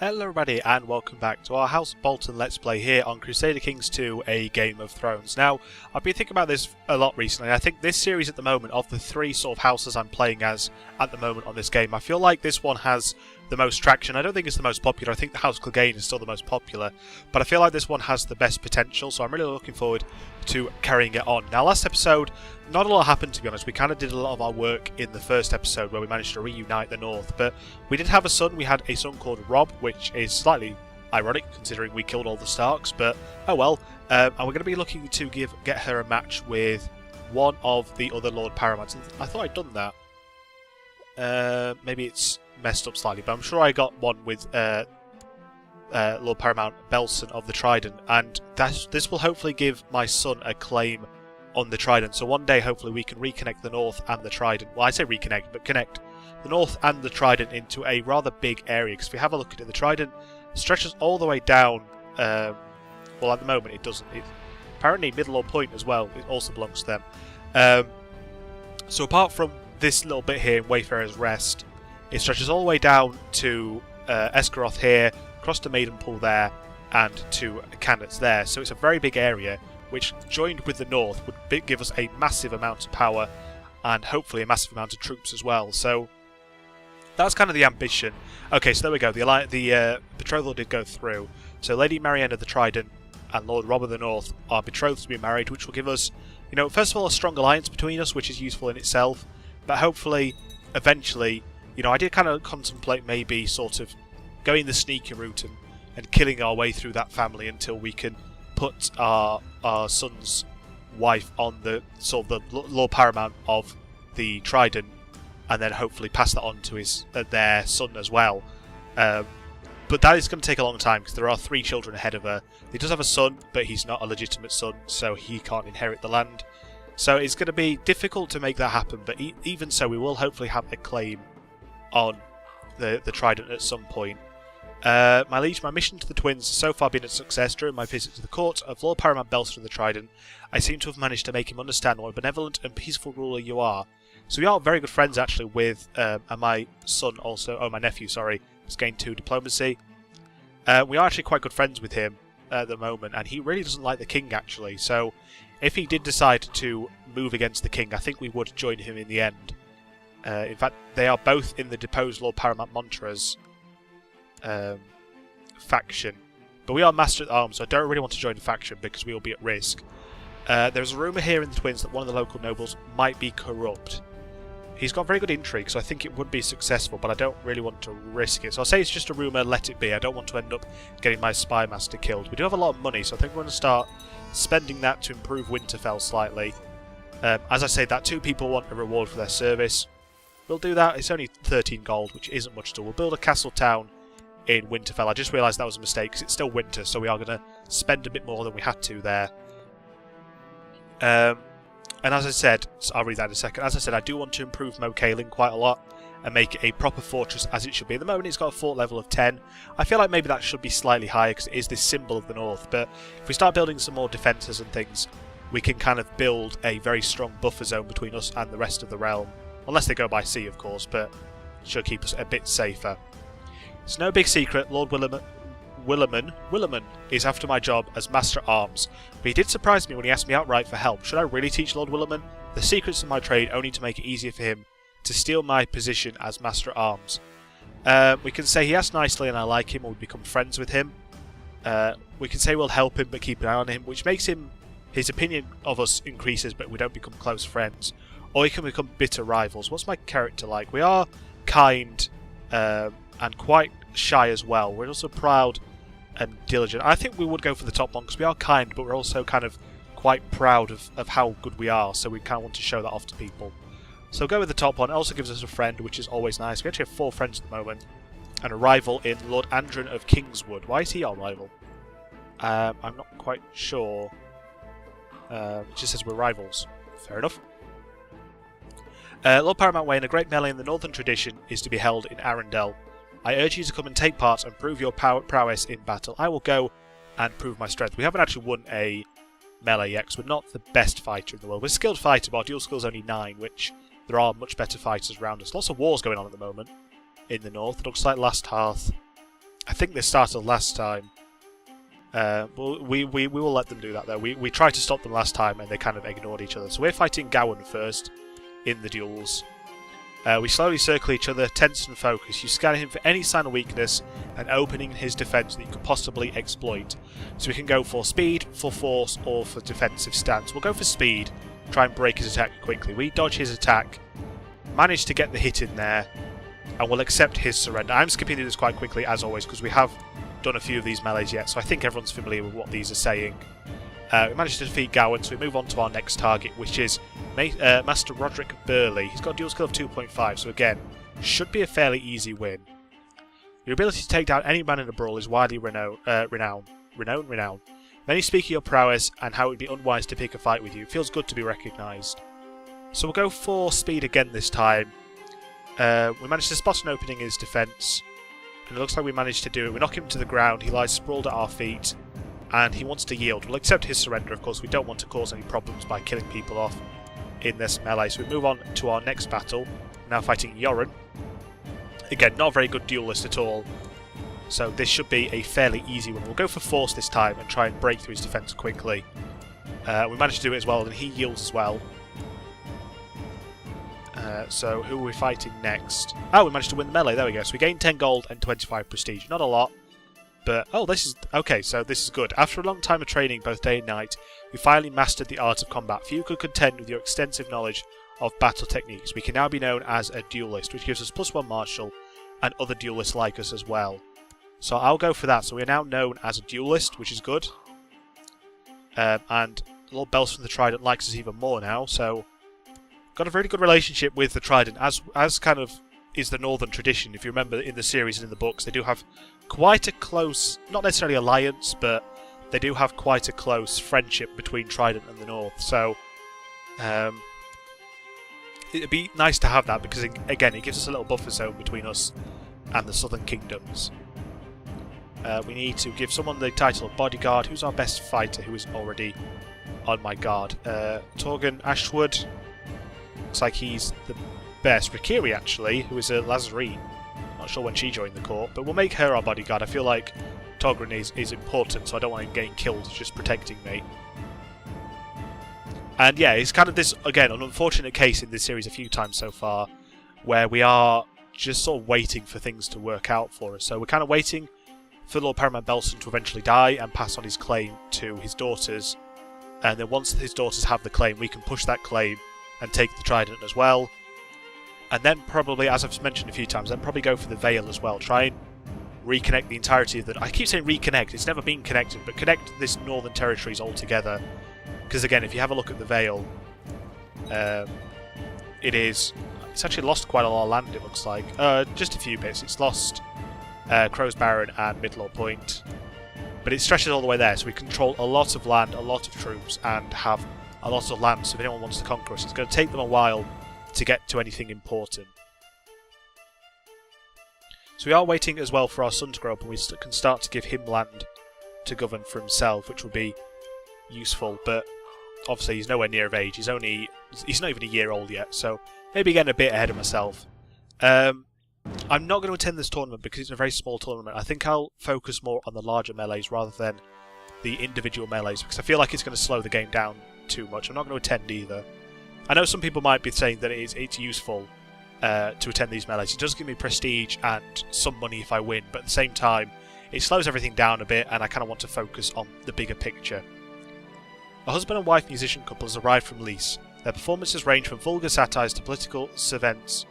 Hello everybody and welcome back to our House of Bolton Let's Play here on Crusader Kings 2, a Game of Thrones. Now, I've been thinking about this a lot recently. I think this series at the moment, of the three sort of houses I'm playing as at the moment on this game, I feel like this one has the most traction. I don't think it's the most popular. I think the House of Clegane is still the most popular, but I feel like this one has the best potential, so I'm really looking forward to carrying it on. Now, last episode, not a lot happened, to be honest. We kind of did a lot of our work in the first episode where we managed to reunite the North, but we did have a son. We had a son called Rob, which is slightly ironic considering we killed all the Starks, but oh well. And we're going to be looking to get her a match with one of the other Lord Paramounts. I thought I'd done that. Maybe it's messed up slightly, but I'm sure I got one with Lord Paramount Bolton of the Trident, and this will hopefully give my son a claim on the Trident. So one day, hopefully, we can reconnect the North and the Trident. Well, I say reconnect, but connect the North and the Trident into a rather big area. Because if we have a look at it, the Trident stretches all the way down. Well, at the moment, it doesn't. Apparently, Middle Point as well. It also belongs to them. So apart from this little bit here in Wayfarer's Rest, it stretches all the way down to Escaroth here, across to Maidenpool there, and to Cannons there. So it's a very big area, which joined with the North would give us a massive amount of power and hopefully a massive amount of troops as well. So that's kind of the ambition. Okay, so there we go. The betrothal did go through. So Lady Marianne of the Trident and Lord Rob of the North are betrothed to be married, which will give us, you know, first of all, a strong alliance between us, which is useful in itself. But hopefully, eventually, you know, I did kind of contemplate maybe sort of going the sneaky route and killing our way through that family until we can put our son's wife on the sort of the Lord Paramount of the Trident, and then hopefully pass that on to his their son as well. But that is going to take a long time because there are 3 children ahead of her. He does have a son, but he's not a legitimate son, so he can't inherit the land. So it's going to be difficult to make that happen. But even so, we will hopefully have a claim on the Trident at some point. My liege, my mission to the twins has so far been a success. During my visit to the court of Lord Paramount Bolton of the Trident, I seem to have managed to make him understand what a benevolent and peaceful ruler you are. So we are very good friends actually with, and my son also, my nephew, sorry, has gained 2 diplomacy. We are actually quite good friends with him at the moment, and he really doesn't like the king actually. So if he did decide to move against the king, I think we would join him in the end. In fact, they are both in the deposed Lord Paramount Montrose faction, but we are Master at Arms, so I don't really want to join the faction because we will be at risk. There's a rumour here in the Twins that one of the local nobles might be corrupt. He's got very good intrigue, so I think it would be successful, but I don't really want to risk it. So I'll say it's just a rumour, let it be. I don't want to end up getting my spy master killed. We do have a lot of money, so I think we're going to start spending that to improve Winterfell slightly. As I say, that 2 people want a reward for their service. We'll do that. It's only 13 gold, which isn't much at all. We'll build a castle town in Winterfell. I just realised that was a mistake because it's still winter, so we are going to spend a bit more than we had to there. And as I said, so I'll read that in a second. As I said, I do want to improve Mo Cailin quite a lot and make it a proper fortress as it should be. At the moment, it's got a fort level of 10. I feel like maybe that should be slightly higher because it is this symbol of the North. But if we start building some more defences and things, we can kind of build a very strong buffer zone between us and the rest of the realm. Unless they go by sea, of course, but it should keep us a bit safer. It's no big secret, Lord Williman is after my job as Master at Arms, but he did surprise me when he asked me outright for help. Should I really teach Lord Williman the secrets of my trade only to make it easier for him to steal my position as Master at Arms? We can say he asked nicely and I like him, or we become friends with him. We can say we'll help him but keep an eye on him, which makes his opinion of us increases but we don't become close friends. Or he can become bitter rivals. What's my character like? We are kind and quite shy as well. We're also proud and diligent. I think we would go for the top one because we are kind, but we're also kind of quite proud of how good we are, so we kind of want to show that off to people. So go with the top one. It also gives us a friend, which is always nice. We actually have 4 friends at the moment, and a rival in Lord Andron of Kingswood. Why is he our rival? I'm not quite sure. It just says we're rivals. Fair enough. Lord Paramount Wayne, a great melee in the northern tradition, is to be held in Arundel. I urge you to come and take part and prove your prowess in battle. I will go and prove my strength. We haven't actually won a melee yet because we're not the best fighter in the world. We're a skilled fighter, but our dual skill is only 9, which there are much better fighters around us. Lots of wars going on at the moment in the north. It looks like Last Hearth I think they started last time. We will let them do that though. We tried to stop them last time and they kind of ignored each other. So we're fighting Gawain first in the duels. We slowly circle each other, tense and focus. You scan him for any sign of weakness and opening his defence that you could possibly exploit. So we can go for speed, for force, or for defensive stance. We'll go for speed, try and break his attack quickly. We dodge his attack, manage to get the hit in there, and we'll accept his surrender. I'm skipping through this quite quickly as always because we have done a few of these melees yet, so I think everyone's familiar with what these are saying. We managed to defeat Gawain, so we move on to our next target, which is Master Roderick Burley. He's got a dual skill of 2.5, so again, should be a fairly easy win. Your ability to take down any man in a brawl is widely renowned. Many speak of your prowess and how it would be unwise to pick a fight with you. It feels good to be recognised. So we'll go for speed again this time. We managed to spot an opening in his defence, and it looks like we managed to do it. We knock him to the ground, he lies sprawled at our feet, and he wants to yield. We'll accept his surrender, of course. We don't want to cause any problems by killing people off in this melee. So we move on to our next battle, now fighting Yoren. Again, not a very good duelist at all, so this should be a fairly easy one. We'll go for force this time and try and break through his defence quickly. We managed to do it as well, and he yields as well. So who are we fighting next? Oh, we managed to win the melee, there we go. So we gained 10 gold and 25 prestige. Not a lot, but oh, this is okay, so this is good. After a long time of training both day and night, we finally mastered the art of combat. Few could contend with your extensive knowledge of battle techniques. We can now be known as a duelist, which gives us +1 martial and other duelists like us as well. So I'll go for that. So we're now known as a duelist, which is good. And Lord Bells from the Trident likes us even more now, so got a very good relationship with the Trident, as kind of is the Northern tradition. If you remember in the series and in the books, they do have quite a close, not necessarily alliance, but they do have quite a close friendship between Trident and the North. So it'd be nice to have that because, again, it gives us a little buffer zone between us and the Southern Kingdoms. We need to give someone the title of Bodyguard. Who's our best fighter who isn't already on my guard? Torgan Ashwood. Looks like he's the best. Rikiri, actually, who is a Lazarene. Not sure when she joined the court, but we'll make her our bodyguard. I feel like Torgan is important, so I don't want him getting killed just protecting me. And yeah, it's kind of this, again, an unfortunate case in this series a few times so far, where we are just sort of waiting for things to work out for us. So we're kind of waiting for Lord Paramount Belson to eventually die and pass on his claim to his daughters. And then once his daughters have the claim, we can push that claim and take the Trident as well. And then probably, as I've mentioned a few times, then probably go for the Vale as well. Try and reconnect the entirety of the... I keep saying reconnect, it's never been connected, but connect this Northern Territories all together. Because again, if you have a look at the Vale, it's actually lost quite a lot of land, it looks like. Just a few bits. It's lost Crow's Barren and Midlaw Point. But it stretches all the way there, so we control a lot of land, a lot of troops, and have a lot of land, so if anyone wants to conquer us, it's going to take them a while to get to anything important. So we are waiting as well for our son to grow up, and we can start to give him land to govern for himself, which will be useful, but obviously he's nowhere near of age. He's not even a year old yet, so maybe getting a bit ahead of myself. I'm not going to attend this tournament because it's a very small tournament. I think I'll focus more on the larger melees rather than the individual melees, because I feel like it's going to slow the game down too much. I'm not going to attend either. I know some people might be saying that it's useful to attend these melees. It does give me prestige and some money if I win, but at the same time it slows everything down a bit and I kind of want to focus on the bigger picture. A husband and wife musician couple has arrived from Lease. Their performances range from vulgar satires to political savants,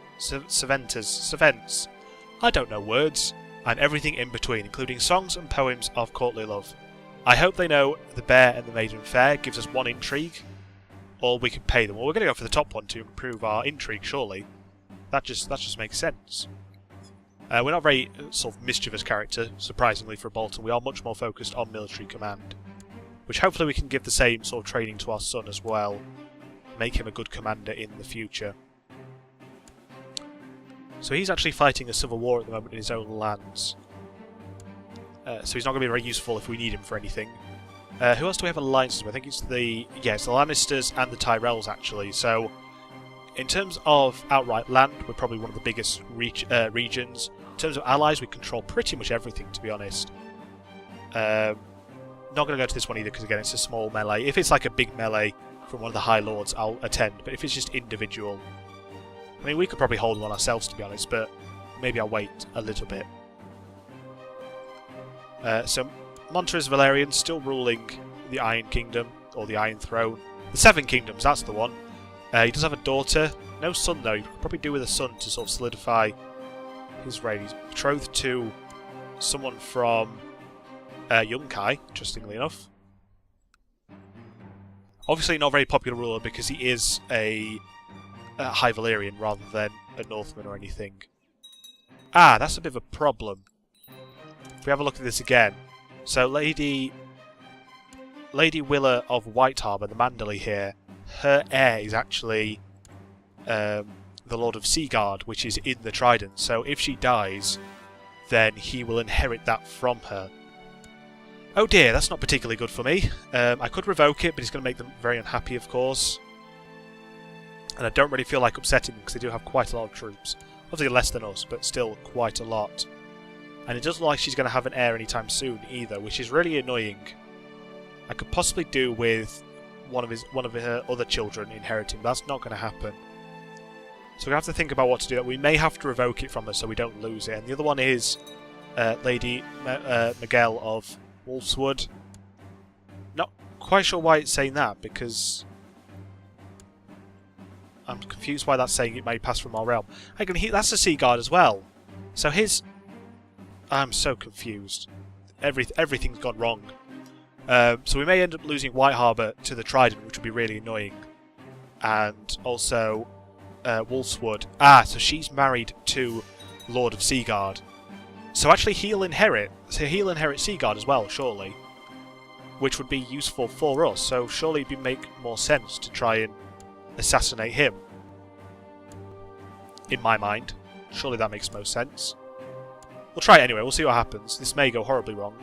I don't know words, and everything in between, including songs and poems of courtly love. I hope they know the Bear and the Maiden Fair gives us 1 intrigue, or we can pay them. Well, we're going to go for the top one to improve our intrigue, surely. That just makes sense. We're not a very sort of mischievous character, surprisingly for Bolton. We are much more focused on military command, which hopefully we can give the same sort of training to our son as well, make him a good commander in the future. So he's actually fighting a civil war at the moment in his own lands. So he's not going to be very useful if we need him for anything. Who else do we have alliances with? I think it's the Lannisters and the Tyrells, actually. So in terms of outright land, we're probably one of the biggest regions. terms of allies, we control pretty much everything, to be honest. Not going to go to this one either, because again, it's a small melee. If it's like a big melee from one of the High Lords, I'll attend. But if it's just individual... I mean, we could probably hold one ourselves, to be honest, but maybe I'll wait a little bit. So, Monterus Valerian still ruling the Iron Kingdom, or the Iron Throne. The Seven Kingdoms, that's the one. He does have a daughter. No son, though. He could probably do with a son to sort of solidify his reign. He's betrothed to someone from Yunkai, interestingly enough. Obviously not a very popular ruler because he is a High Valyrian rather than a Northman or anything. Ah, that's a bit of a problem. If we have a look at this again. So Lady Willa of White Harbour, the Manderley here, her heir is actually the Lord of Seaguard, which is in the Trident. So if she dies, then he will inherit that from her. Oh dear, that's not particularly good for me. I could revoke it, but it's going to make them very unhappy, of course. And I don't really feel like upsetting them, because they do have quite a lot of troops. Obviously less than us, but still quite a lot. And it doesn't look like she's going to have an heir anytime soon, either, which is really annoying. I could possibly do with one of her other children inheriting, but that's not going to happen. So we have to think about what to do. We may have to revoke it from her so we don't lose it. And the other one is Lady Miguel of Wolfswood. Not quite sure why it's saying that, because I'm confused why that's saying it may pass from our realm. That's a Seaguard as well. So his... I'm so confused. Everything's gone wrong. So we may end up losing White Harbour to the Trident, which would be really annoying. And also Wolfswood. Ah, so she's married to Lord of Seaguard. So actually he'll inherit. So he'll inherit Seaguard as well, surely. Which would be useful for us. So surely it'd make more sense to try and assassinate him. In my mind. Surely that makes most sense. We'll try it anyway, we'll see what happens. This may go horribly wrong.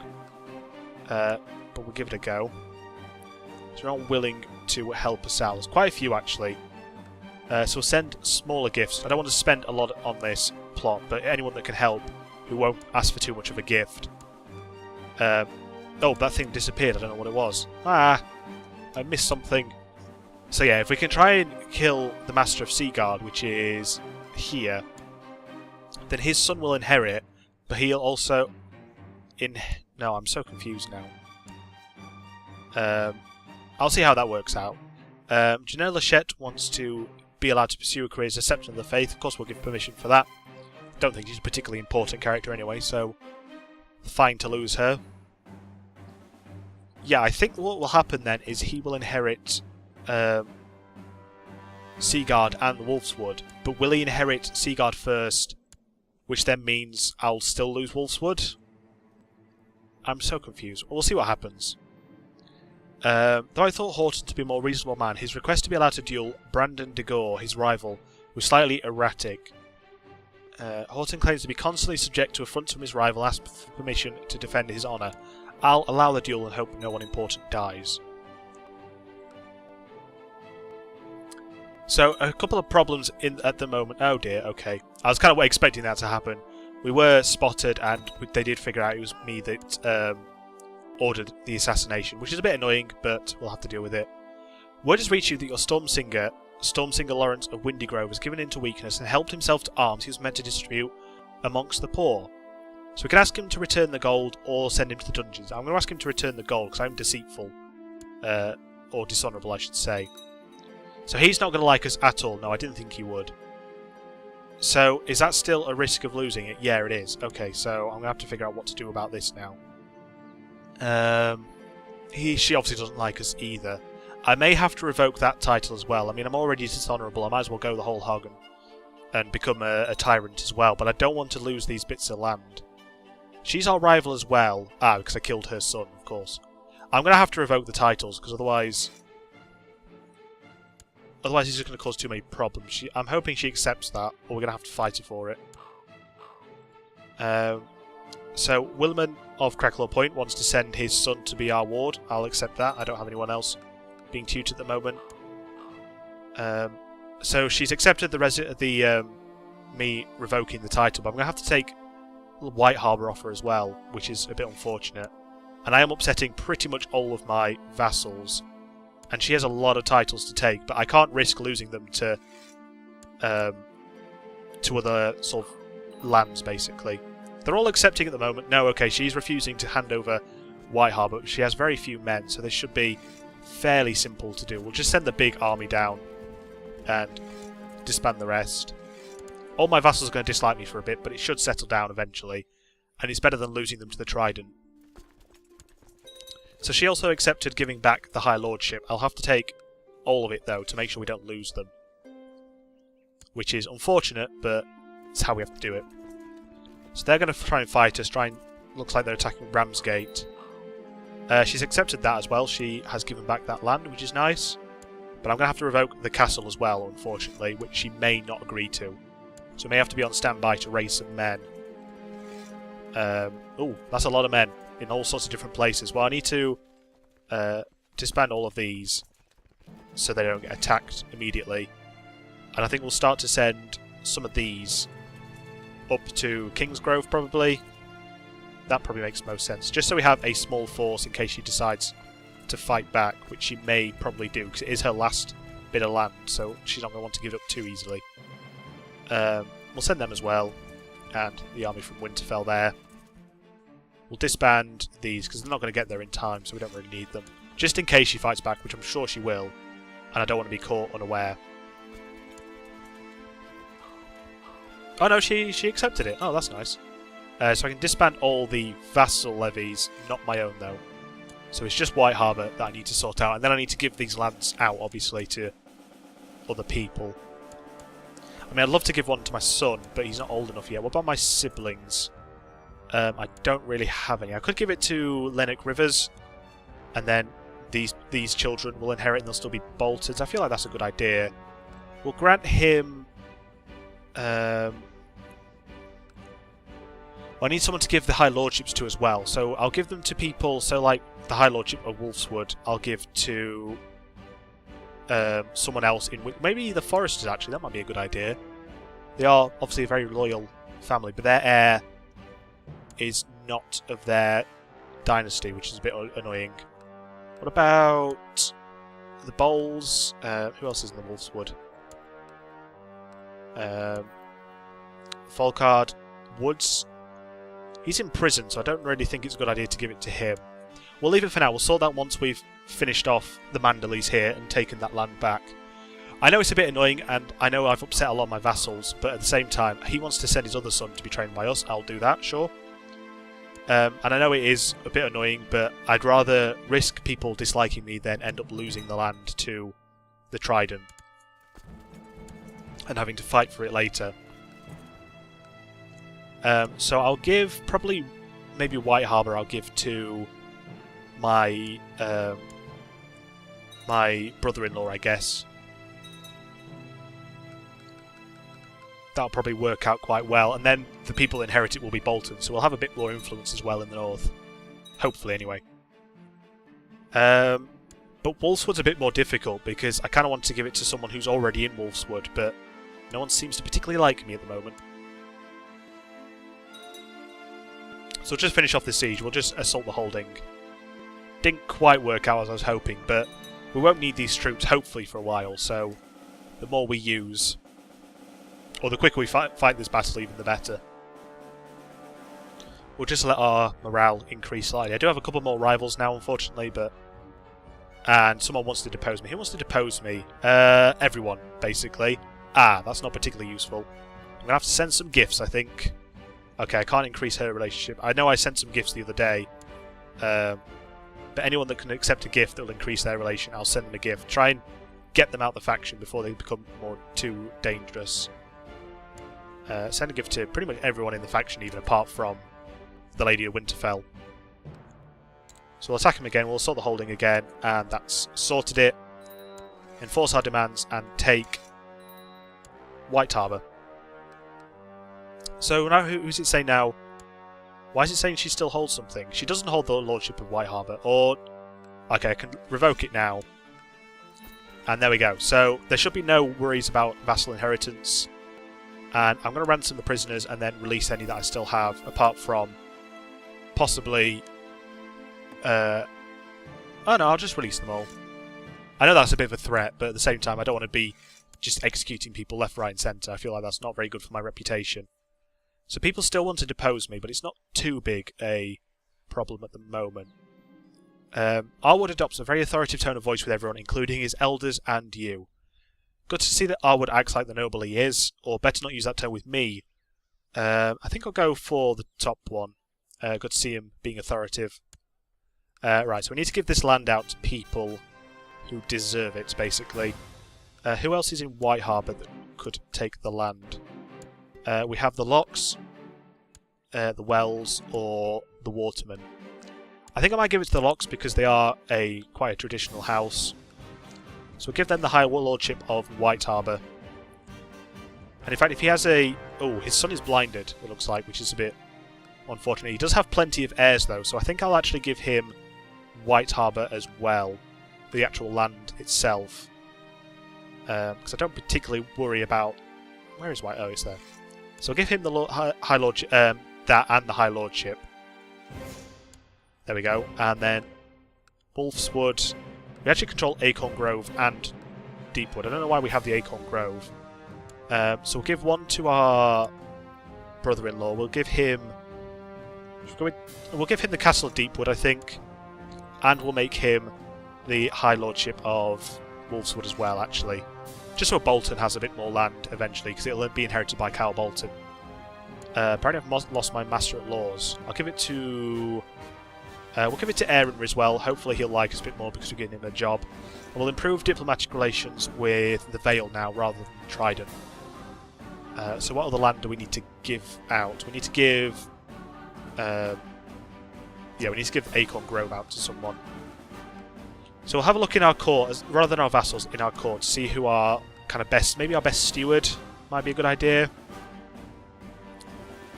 But we'll give it a go. So they're not willing to help us out. There's quite a few, actually. So we'll send smaller gifts. I don't want to spend a lot on this plot, but anyone that can help who won't ask for too much of a gift. Oh, that thing disappeared. I don't know what it was. Ah! I missed something. So yeah, if we can try and kill the Master of Seaguard, which is here, then his son will inherit, but he'll also... No, I'm so confused now. I'll see how that works out. Janelle Lachette wants to be allowed to pursue a career as a Septon of the Faith. Of course, we'll give permission for that. Don't think she's a particularly important character anyway, so fine to lose her. Yeah, I think what will happen then is he will inherit Seaguard and the Wolfswood, but will he inherit Seaguard first, which then means I'll still lose Wolfswood? I'm so confused. We'll see what happens. Though I thought Horton to be a more reasonable man, his request to be allowed to duel Brandon de Gore, his rival, was slightly erratic. Horton claims to be constantly subject to affronts from his rival, asks for permission to defend his honour. I'll allow the duel and hope no one important dies. So, a couple of problems at the moment. Oh dear, okay. I was kind of expecting that to happen. We were spotted and they did figure out it was me that ordered the assassination, which is a bit annoying, but we'll have to deal with it. Word has reached you that your Stormsinger Lawrence of Windygrove has given in to weakness and helped himself to arms he was meant to distribute amongst the poor. So we can ask him to return the gold or send him to the dungeons. I'm going to ask him to return the gold because I'm deceitful. Or dishonourable, I should say. So he's not going to like us at all. No, I didn't think he would. So, is that still a risk of losing it? Yeah, it is. Okay, so I'm going to have to figure out what to do about this now. She obviously doesn't like us either. I may have to revoke that title as well. I mean, I'm already dishonourable. I might as well go the whole hog and become a tyrant as well. But I don't want to lose these bits of land. She's our rival as well. Ah, because I killed her son, of course. I'm going to have to revoke the titles, because otherwise it's just going to cause too many problems. I'm hoping she accepts that, or we're going to have to fight her for it. So, Wilman of Cracklaw Point wants to send his son to be our ward. I'll accept that. I don't have anyone else being tutored at the moment. So she's accepted me revoking the title, but I'm going to have to take White Harbour offer as well, which is a bit unfortunate. And I am upsetting pretty much all of my vassals. And she has a lot of titles to take, but I can't risk losing them to other sort of lands, basically. They're all accepting at the moment. No, okay, she's refusing to hand over White Harbour. She has very few men, so this should be fairly simple to do. We'll just send the big army down and disband the rest. All my vassals are going to dislike me for a bit, but it should settle down eventually. And it's better than losing them to the Trident. So she also accepted giving back the High Lordship. I'll have to take all of it, though, to make sure we don't lose them. Which is unfortunate, but it's how we have to do it. So they're going to try and fight us. Looks like they're attacking Ramsgate. She's accepted that as well. She has given back that land, which is nice. But I'm going to have to revoke the castle as well, unfortunately, which she may not agree to. So we may have to be on standby to raise some men. Oh, that's a lot of men in all sorts of different places. Well, I need to disband all of these so they don't get attacked immediately. And I think we'll start to send some of these up to Kingsgrove, probably. That probably makes most sense. Just so we have a small force in case she decides to fight back, which she may probably do, because it is her last bit of land, so she's not going to want to give it up too easily. We'll send them as well, and the army from Winterfell there. We'll disband these, because they're not going to get there in time, so we don't really need them. Just in case she fights back, which I'm sure she will, and I don't want to be caught unaware. Oh no, she accepted it. Oh, that's nice. So I can disband all the vassal levies, not my own though. So it's just White Harbour that I need to sort out, and then I need to give these lands out, obviously, to other people. I mean, I'd love to give one to my son, but he's not old enough yet. What about my siblings? I don't really have any. I could give it to Lennox Rivers, and then these children will inherit and they'll still be Boltons. I feel like that's a good idea. We'll grant him... I need someone to give the High Lordships to as well, so I'll give them to people, so like the High Lordship of Wolfswood, I'll give to someone else in... Maybe the Foresters, actually, that might be a good idea. They are obviously a very loyal family, but their heir is not of their dynasty, which is a bit annoying. What about the Bowls? Who else is in the Wolfswood? Folkard Woods. He's in prison, so I don't really think it's a good idea to give it to him. We'll leave it for now. We'll sort that once we've finished off the Manderleys here and taken that land back. I know it's a bit annoying, and I know I've upset a lot of my vassals, but at the same time, he wants to send his other son to be trained by us. I'll do that, sure. And I know it is a bit annoying, but I'd rather risk people disliking me than end up losing the land to the Trident and having to fight for it later. So I'll give, probably, maybe White Harbour I'll give to my my brother-in-law, I guess. That'll probably work out quite well, and then the people inherit it will be Bolton, so we'll have a bit more influence as well in the north. Hopefully, anyway. But Wolfswood's a bit more difficult, because I kind of want to give it to someone who's already in Wolfswood, but no one seems to particularly like me at the moment. So we'll just finish off the siege, we'll just assault the holding. Didn't quite work out as I was hoping, but we won't need these troops, hopefully, for a while, so the more we use, or the quicker we fight this battle, even the better. We'll just let our morale increase slightly. I do have a couple more rivals now, unfortunately, but... And someone wants to depose me. Who wants to depose me? Everyone, basically. Ah, that's not particularly useful. I'm going to have to send some gifts, I think. Okay, I can't increase her relationship. I know I sent some gifts the other day. But anyone that can accept a gift that will increase their relation, I'll send them a gift. Try and get them out the faction before they become too dangerous. Send a gift to pretty much everyone in the faction, even apart from the Lady of Winterfell. So we'll attack him again, we'll sort the holding again, and that's sorted it. Enforce our demands and take White Harbour. So now, who's it saying now? Why is it saying she still holds something? She doesn't hold the Lordship of White Harbour, or... Okay, I can revoke it now. And there we go. So there should be no worries about vassal inheritance. And I'm going to ransom the prisoners and then release any that I still have, apart from possibly... oh no, I'll just release them all. I know that's a bit of a threat, but at the same time I don't want to be just executing people left, right and centre. I feel like that's not very good for my reputation. So people still want to depose me, but it's not too big a problem at the moment. Arwood adopts a very authoritative tone of voice with everyone, including his elders and you. Good to see that Arwood acts like the noble he is, or better not use that tone with me. I think I'll go for the top one. Good to see him being authoritative. Right, so we need to give this land out to people who deserve it, basically. Who else is in White Harbour that could take the land? We have the Locks, the Wells, or the Watermen. I think I might give it to the Locks because they are quite a traditional house. So we'll give them the High Lordship of White Harbour. And in fact, if he has a... Oh, his son is blinded, it looks like, which is a bit unfortunate. He does have plenty of heirs, though, so I think I'll actually give him White Harbour as well, the actual land itself. Because I don't particularly worry about... Where is White? Oh, it's there. So I'll give him the High Lordship, that and the High Lordship. There we go. And then Wolfswood. We actually control Acorn Grove and Deepwood. I don't know why we have the Acorn Grove. So we'll give one to our brother-in-law. We'll give him the Castle of Deepwood, I think. And we'll make him the High Lordship of Wolfswood as well, actually. Just so Bolton has a bit more land eventually, because it'll be inherited by Cal Bolton. Apparently I've lost my Master at Laws. I'll give it to... we'll give it to Aaron as well. Hopefully he'll like us a bit more because we're getting him a job. And we'll improve diplomatic relations with the Vale now rather than Trident. So what other land do we need to give out? We need to give... yeah, we need to give Acorn Grove out to someone. So we'll have a look in our court, rather than our vassals, in our court, to see who our kind of best... Maybe our best steward might be a good idea.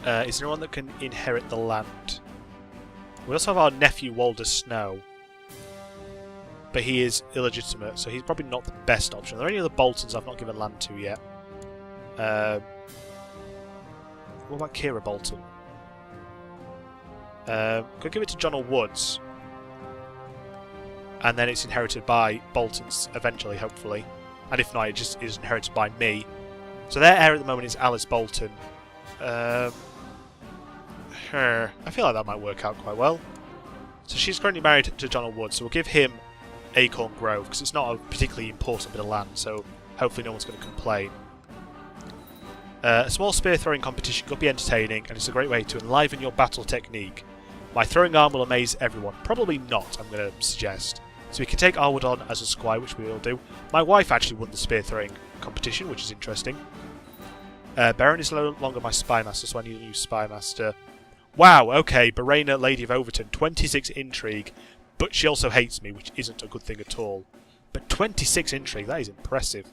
Is there anyone that can inherit the land? We also have our nephew, Walder Snow. But he is illegitimate, so he's probably not the best option. Are there any other Boltons I've not given land to yet? What about Kira Bolton? Could give it to John or Woods. And then it's inherited by Boltons eventually, hopefully. And if not, it just is inherited by me. So their heir at the moment is Alice Bolton. I feel like that might work out quite well. So she's currently married to John or Woods, so we'll give him Acorn Grove, because it's not a particularly important bit of land, so hopefully no one's going to complain. A small spear throwing competition could be entertaining, and it's a great way to enliven your battle technique. My throwing arm will amaze everyone. Probably not, I'm going to suggest. So we can take Arwood on as a squire, which we will do. My wife actually won the spear throwing competition, which is interesting. Baron is no longer my spymaster, so I need a new spymaster. Wow, okay, Berena, Lady of Overton, 26 intrigue, but she also hates me, which isn't a good thing at all. But 26 intrigue, that is impressive.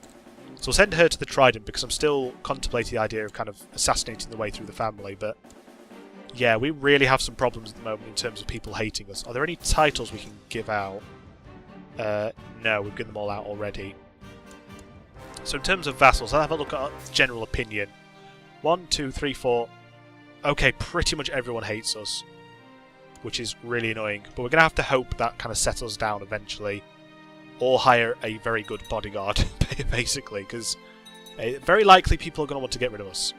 So we'll send her to the Trident, because I'm still contemplating the idea of kind of assassinating the way through the family, but... Yeah, we really have some problems at the moment in terms of people hating us. Are there any titles we can give out? No, we've given them all out already. So in terms of vassals, I'll have a look at general opinion. 1, 2, 3, 4... Okay, pretty much everyone hates us, which is really annoying. But we're going to have to hope that kind of settles down eventually. Or hire a very good bodyguard, basically, because very likely people are going to want to get rid of us.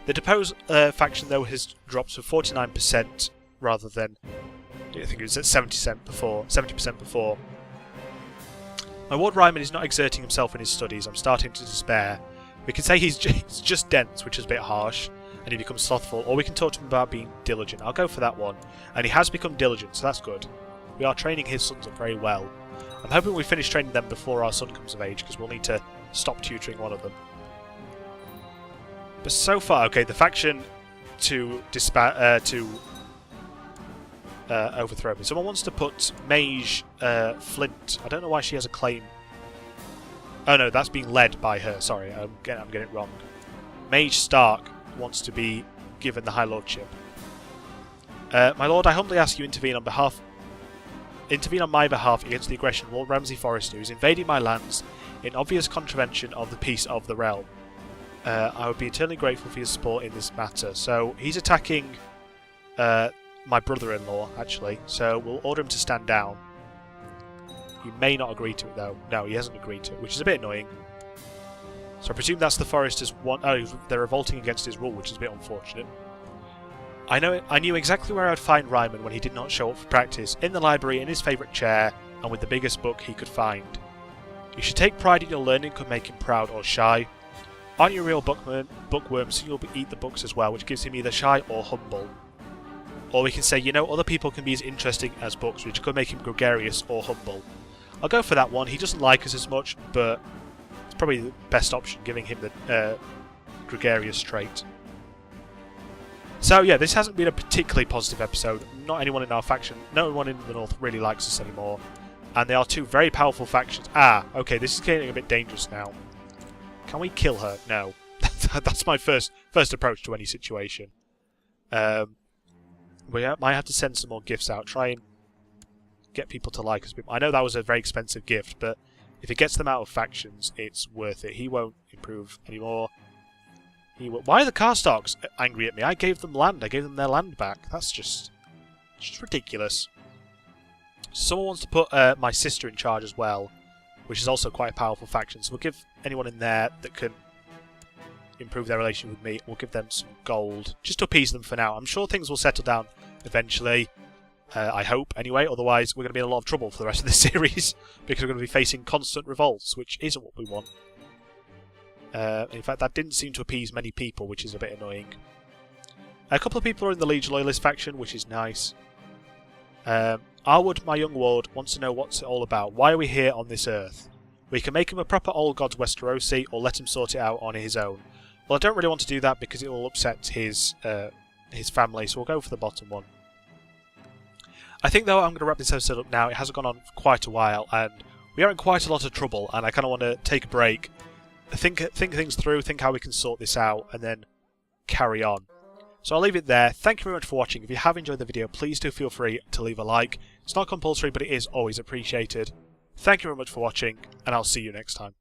The Depose faction, though, has dropped to 49% rather than, I think it was at 70% before. My Ward Ryman is not exerting himself in his studies. I'm starting to despair. We can say he's just dense, which is a bit harsh, and he becomes slothful, or we can talk to him about being diligent. I'll go for that one. And he has become diligent, so that's good. We are training his sons up very well. I'm hoping we finish training them before our son comes of age, because we'll need to stop tutoring one of them. But so far, okay, the faction to overthrow me. Someone wants to put Mage Flint. I don't know why she has a claim. Oh no, that's being led by her. Sorry, I'm getting it wrong. Mage Stark wants to be given the High Lordship. My lord, I humbly ask you intervene on my behalf against the aggression of Lord Ramsay Forrester, who is invading my lands in obvious contravention of the peace of the realm. I would be eternally grateful for your support in this matter. So he's attacking my brother-in-law, actually. So we'll order him to stand down. He may not agree to it, though. No, he hasn't agreed to it, which is a bit annoying. So I presume that's the foresters one. Oh, they're revolting against his rule, which is a bit unfortunate. I knew exactly where I'd find Ryman when he did not show up for practice, in the library, in his favourite chair, and with the biggest book he could find. You should take pride in your learning, could make him proud or shy. Aren't you a real bookworm, so you'll eat the books as well, which gives him either shy or humble. Or we can say, you know, other people can be as interesting as books, which could make him gregarious or humble. I'll go for that one. He doesn't like us as much, but it's probably the best option, giving him the gregarious trait. So yeah, this hasn't been a particularly positive episode. Not anyone in our faction, no one in the north really likes us anymore. And they are two very powerful factions. Ah, okay, this is getting a bit dangerous now. Can we kill her? No. That's my first approach to any situation. We might have to send some more gifts out. Try and get people to like us. I know that was a very expensive gift, but if it gets them out of factions, it's worth it. He won't improve anymore. Why are the Carstalks angry at me? I gave them land. I gave them their land back. That's just ridiculous. Someone wants to put my sister in charge as well, which is also quite a powerful faction. So we'll give anyone in there that can improve their relation with me, we'll give them some gold, just to appease them for now. I'm sure things will settle down eventually. I hope, anyway. Otherwise, we're going to be in a lot of trouble for the rest of the series, because we're going to be facing constant revolts, which isn't what we want. In fact, that didn't seem to appease many people, which is a bit annoying. A couple of people are in the Liege Loyalist faction, which is nice. Arwood, my young ward, wants to know what's it all about. Why are we here on this earth? We can make him a proper old god's Westerosi, or let him sort it out on his own. Well, I don't really want to do that because it will upset his family, so we'll go for the bottom one. I think, though, I'm going to wrap this episode up now. It hasn't gone on for quite a while, and we are in quite a lot of trouble, and I kind of want to take a break, think things through, think how we can sort this out, and then carry on. So I'll leave it there. Thank you very much for watching. If you have enjoyed the video, please do feel free to leave a like. It's not compulsory, but it is always appreciated. Thank you very much for watching, and I'll see you next time.